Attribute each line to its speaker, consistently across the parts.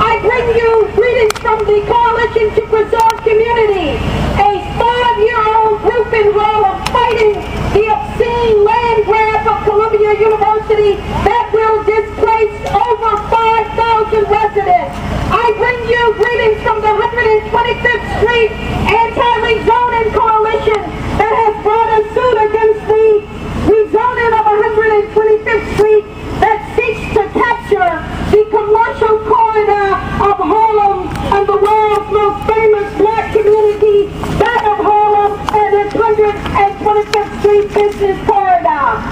Speaker 1: I bring you greetings from the Coalition to Preserve Community, a 5-year-old group in Harlem fighting the obscene land grab of Columbia University that will displace over 5,000 residents. I bring you greetings from the 125th Street Anti-Rezoning Coalition that has brought a suit against the rezoning of 125th Street that seeks to capture the commercial corridor of Harlem and the world's most famous black community, that of Harlem and its 125th Street business corridor.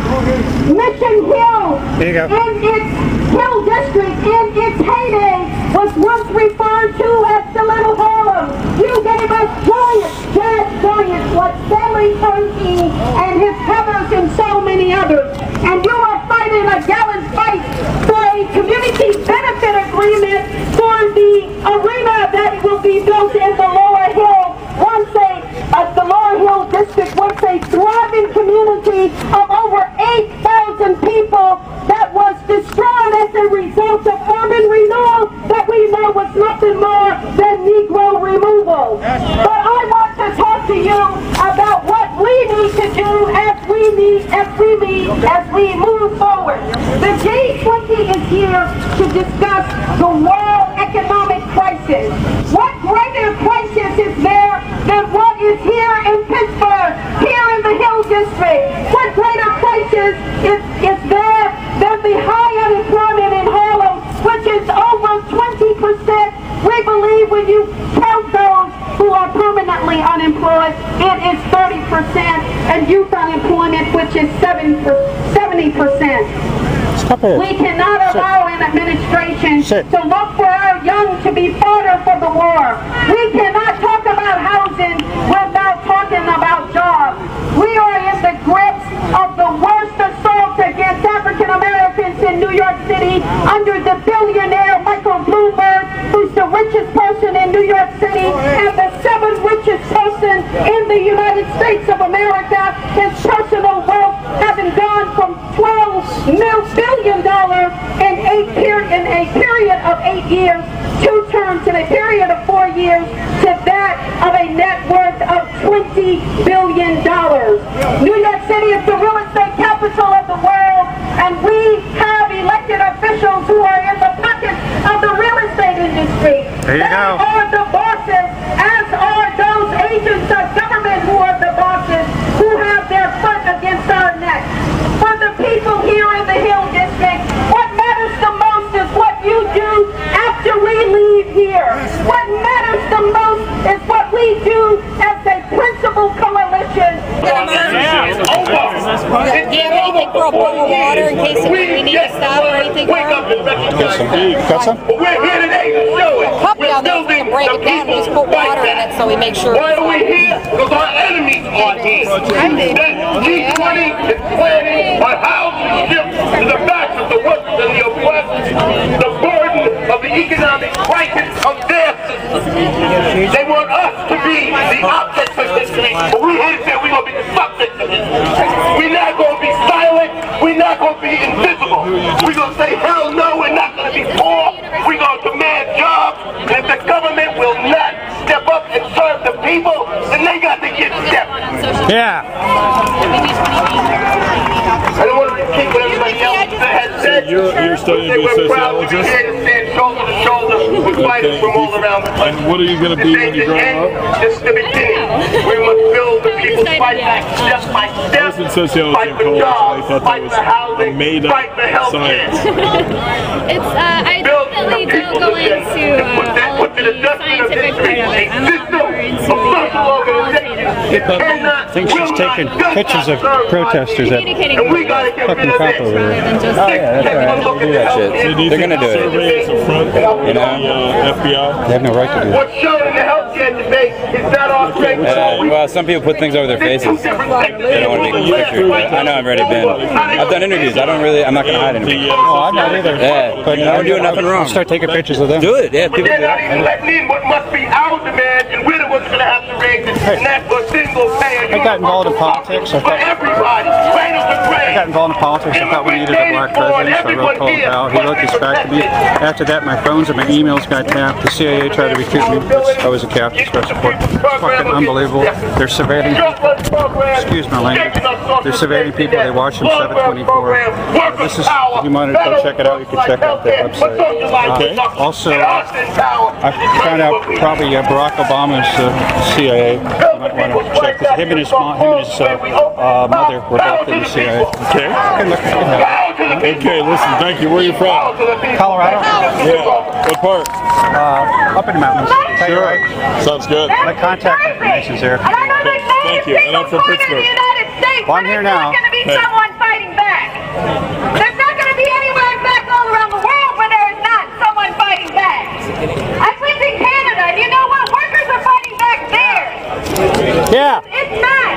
Speaker 1: Mission Hill, in its Hill District, in its heyday, was once referred to as the Little Harlem. You gave us giants like Stanley Turnkey and his brothers and so many others. And you are fighting a gallant fight for a community benefit agreement for the arena that will be built in the Lower Hill. The Lower Hill District, once a thriving community of over 8,000 people that was destroyed as a result of urban renewal that we know was nothing more than Negro removal. But I want to talk to you about what we need to do as we move forward. The G20 is here to discuss the world economic crisis. What greater crisis is there than what is here in Pittsburgh, here in the Hill District? What greater crisis is there than the high unemployment in Harlem, which is over 20%? We believe when you count those who are permanently unemployed, it is 30%, and youth unemployment, which is 70%. We cannot allow an administration to look for our young to be fodder for the war. We cannot talk about housing without talking about jobs. We are in the grips of the worst assault against African Americans in New York City under the billionaire Michael Bloomberg, who's the richest person in New York City and the 7th richest person in the United States of America. His personal wealth having gone from $12 billion in a period of 8 years, 2 terms in a period of 4 years, to that of a net worth of $20 billion. New York City is the real estate capital of the world, and we have elected officials who are in the pockets of the real estate industry. They are the bosses, as are those agents of government who are the bosses, who have their foot against our neck. For the people here in the Hill District, what matters the most is what you do after we leave here. What matters the most is what we do as a principled coalition.
Speaker 2: Do you have anything for a bowl of water in case we need to stop or anything?
Speaker 3: Got some?
Speaker 2: We're here today to show it. Cup down there, we can break it down and just put water in it so we make sure.
Speaker 4: Why are we here? Because our enemies are here. That G20 is planning on how to shift to the backs of the workers and the oppressed the burden of the economic crisis of their system. They want us to be the objects of history, but we're here to say we're going to be the subjects of history. We're not going to be silent. We're not going to be invisible. We're going to say, hell no, we're not going to be poor. We're going to demand jobs. And if the government will not step up and serve the people, then they got to get stepped.
Speaker 3: Yeah.
Speaker 4: I don't want to repeat what everybody else has said.
Speaker 3: You're studying to be a sociologist?
Speaker 4: We're here to stand shoulder to shoulder with fighters from all around the country.
Speaker 3: And what are you going to be when you grow up?
Speaker 4: This is the beginning. We must build the people's fight back step by step.
Speaker 3: I was in sociology
Speaker 4: fight
Speaker 3: in
Speaker 4: for
Speaker 3: college,
Speaker 4: jobs,
Speaker 3: and I thought
Speaker 4: fight
Speaker 3: that
Speaker 4: for housing,
Speaker 3: was a made-up
Speaker 4: fight for health care.
Speaker 5: I definitely don't go into all of the scientific part of it. I'm more into the
Speaker 3: I think she's taking pictures of protesters at fucking cop over there.
Speaker 6: Oh yeah, that's right. They do that shit. They're gonna do it. You know?
Speaker 3: FBI.
Speaker 6: They have no right to do that.
Speaker 4: What's shown in the healthcare debate is not our strength.
Speaker 6: Well, some people put things over their faces. They don't want to take a picture. I know I've already been. I've done interviews. I'm not gonna hide anything.
Speaker 3: Oh, I'm not either.
Speaker 6: Yeah, but I'm doing nothing wrong.
Speaker 3: Start taking pictures of them.
Speaker 6: Do it. Yeah, people do
Speaker 4: They're not even
Speaker 6: it.
Speaker 4: letting in what must be our demand, and we're the ones going to have to raise it. And that's for single payer.
Speaker 3: I got involved in politics.
Speaker 4: For everybody, cradle to grave.
Speaker 3: I got involved in politics. I thought we needed a black president, so I wrote Colin Powell. He wrote this back to me. After that, my phones and my emails got tapped. The CIA tried to recruit me. I was a captain, so I support. It's fucking unbelievable. They're surveilling people. Excuse my language. They're surveilling people. They watch them 7/24. This is Humanity. Go check it out. You can check out their website. Also, I found out probably Barack Obama's CIA. You might want to check. Him and his mother were both in the CIA.
Speaker 7: Okay. Okay, listen, thank you. Where are you from?
Speaker 3: Colorado?
Speaker 7: Yeah. What part?
Speaker 3: Up in the mountains.
Speaker 7: Sure. Sounds good.
Speaker 3: My contact information's there.
Speaker 7: Okay, thank you. And I'm from Pittsburgh.
Speaker 3: Well, I'm here now.
Speaker 1: There's not going to be someone fighting back. There's not going to be anywhere, in fact, all around the world where there is not someone fighting back. I lived in Canada, and you know what? Workers are fighting back there.
Speaker 3: Yeah.
Speaker 1: It's not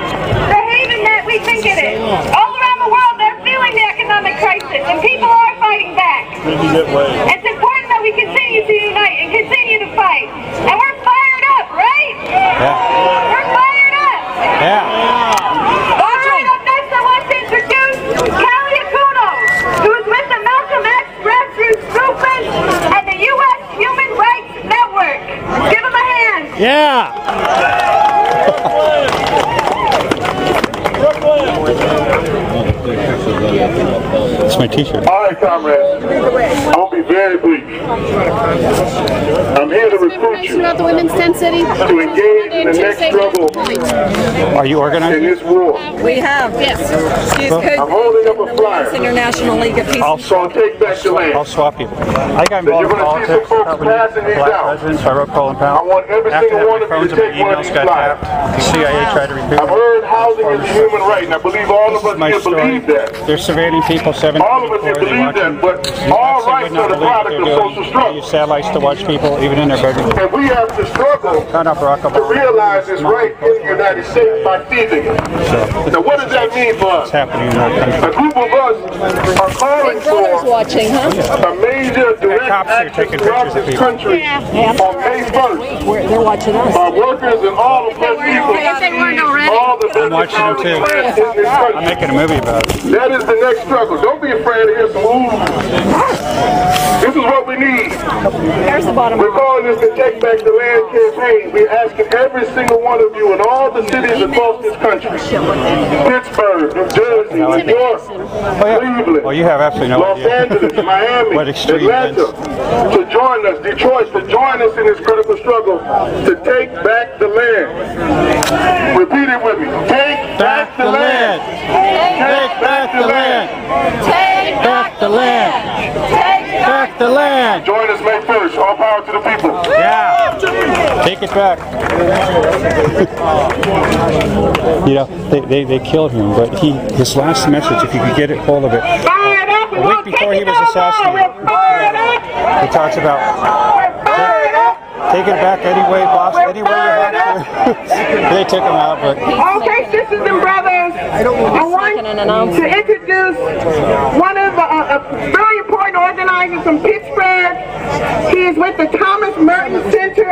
Speaker 1: the haven that we think it is. All around the world, they're feeling the economic crisis, and people are fighting back. It's important that we continue to unite and continue to fight. And we're fired up, right?
Speaker 3: Yeah.
Speaker 1: We're fired up.
Speaker 3: Yeah.
Speaker 1: All right, up next I want to introduce Callie Akuno, who is with the Malcolm X Grassroots Movement and the U.S. Human Rights Network. Give him a hand.
Speaker 3: Yeah. It's my t-shirt.
Speaker 4: All right, comrades. I'll be very brief. I'm here to recruit you
Speaker 5: About the Women's Tent City.
Speaker 4: to engage in the next struggle
Speaker 3: Are you
Speaker 4: in
Speaker 3: organized?
Speaker 4: this war.
Speaker 8: We have.
Speaker 5: Yes.
Speaker 8: She's
Speaker 4: I'm holding up a flyer,
Speaker 8: International League of Peace.
Speaker 4: so I'll take back the land.
Speaker 3: I'll swap you. I got involved in
Speaker 4: You're gonna see
Speaker 3: politics.
Speaker 4: some folks
Speaker 3: Thought we needed
Speaker 4: passing
Speaker 3: a
Speaker 4: these
Speaker 3: black
Speaker 4: out.
Speaker 3: president, so I wrote Colin Powell.
Speaker 4: I want every
Speaker 3: After
Speaker 4: single
Speaker 3: that,
Speaker 4: one
Speaker 3: my
Speaker 4: of you
Speaker 3: phones
Speaker 4: to
Speaker 3: and my
Speaker 4: take one of
Speaker 3: emails
Speaker 4: these
Speaker 3: got
Speaker 4: flyers.
Speaker 3: tapped. The CIA tried to recruit
Speaker 4: I've
Speaker 3: me.
Speaker 4: heard housing is a human right, and I believe all of us
Speaker 3: My
Speaker 4: here
Speaker 3: story.
Speaker 4: believe that.
Speaker 3: They're surveilling people 7
Speaker 4: All of us here believe that, but all rights are the product of social
Speaker 3: They
Speaker 4: struggle.
Speaker 3: use satellites to watch people, even in their bedroom.
Speaker 4: And we have to struggle
Speaker 3: Found out Barack
Speaker 4: to
Speaker 3: Obama.
Speaker 4: realize this right in the United States by seizing it. Now what does that mean for us?
Speaker 3: What's happening in our country?
Speaker 4: A group of us are calling
Speaker 8: Brothers
Speaker 4: for
Speaker 8: watching, huh?
Speaker 4: a major direct
Speaker 3: cops are
Speaker 4: action
Speaker 3: taking
Speaker 4: throughout
Speaker 3: pictures of
Speaker 4: this
Speaker 3: people.
Speaker 4: country on May 1st.
Speaker 8: They're watching us.
Speaker 4: Our workers and all of those people,
Speaker 5: If they weren't already.
Speaker 4: all the
Speaker 3: I'm watching them too.
Speaker 4: in this
Speaker 3: I'm
Speaker 4: country.
Speaker 3: making a movie about it.
Speaker 4: That is the next struggle. Don't be afraid to hear some ooh. This is what we need.
Speaker 8: There's the bottom
Speaker 4: We're
Speaker 8: line.
Speaker 4: calling this the Take Back the Land campaign. We're asking every single one of you in all the cities across this country, Pittsburgh, New Jersey, New York, Cleveland,
Speaker 3: Well, you have absolutely no
Speaker 4: Los
Speaker 3: idea.
Speaker 4: Angeles, Miami,
Speaker 3: What extreme
Speaker 4: Atlanta, to join us, Detroit, to join us in this critical struggle to take back the land. Repeat it with me. Take back the land.
Speaker 3: Take back the land. Take back the land. Take back the land.
Speaker 4: Join us May 1st. All power to the people.
Speaker 3: Yeah. Take it back. You know, they killed him, but his last message, if you could get it hold of it, a week before he was assassinated, he talks about take it back anyway, boss, any way you have to. They took him out, but
Speaker 1: Okay, sisters and brothers, I want to introduce one of the very important organizers from Pittsburgh. He is with the Thomas Merton Center,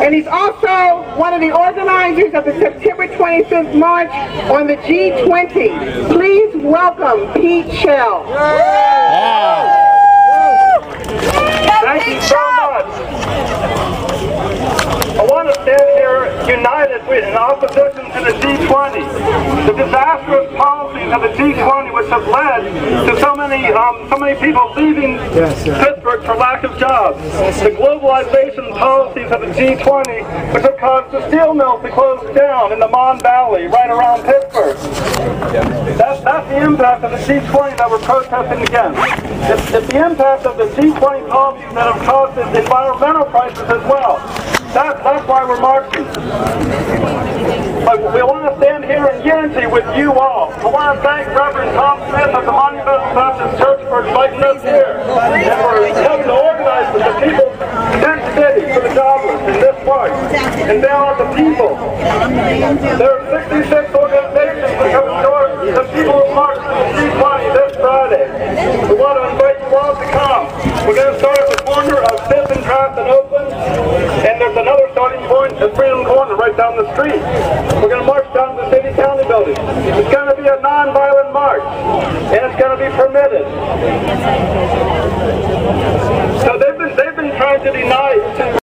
Speaker 1: and he's also one of the organizers of the September 25th March on the G20. Please welcome Pete Shell.
Speaker 4: Thank you so much. I want to stand here united in opposition to the G20. The disastrous policies of the G20 which have led to so many people leaving Pittsburgh for lack of jobs. The globalization policies of the G20 which have caused the steel mills to close down in the Mon Valley right around Pittsburgh. That's the impact of the G20 that we're protesting against. It's the impact of the G20 policies that have caused the environmental crisis as well. That's why we're marching. But we want to stand here in unity with you all. I want to thank Reverend Tom Smith of the Monumental Baptist Church for inviting us here and for helping to organize for the people in this city, for the jobless in this part. And they are the people. There are 66 organizations that have endorsed the people of March to the G20 this Friday. We want to invite you all to come. We're going to start at the corner of 5th and Craft in Oakland, and there's another starting point at Freedom Corner right down the street. We're going to march down to the City County building. It's going to be a non-violent march.
Speaker 9: arts, and it's going to be permitted. So they've been trying to deny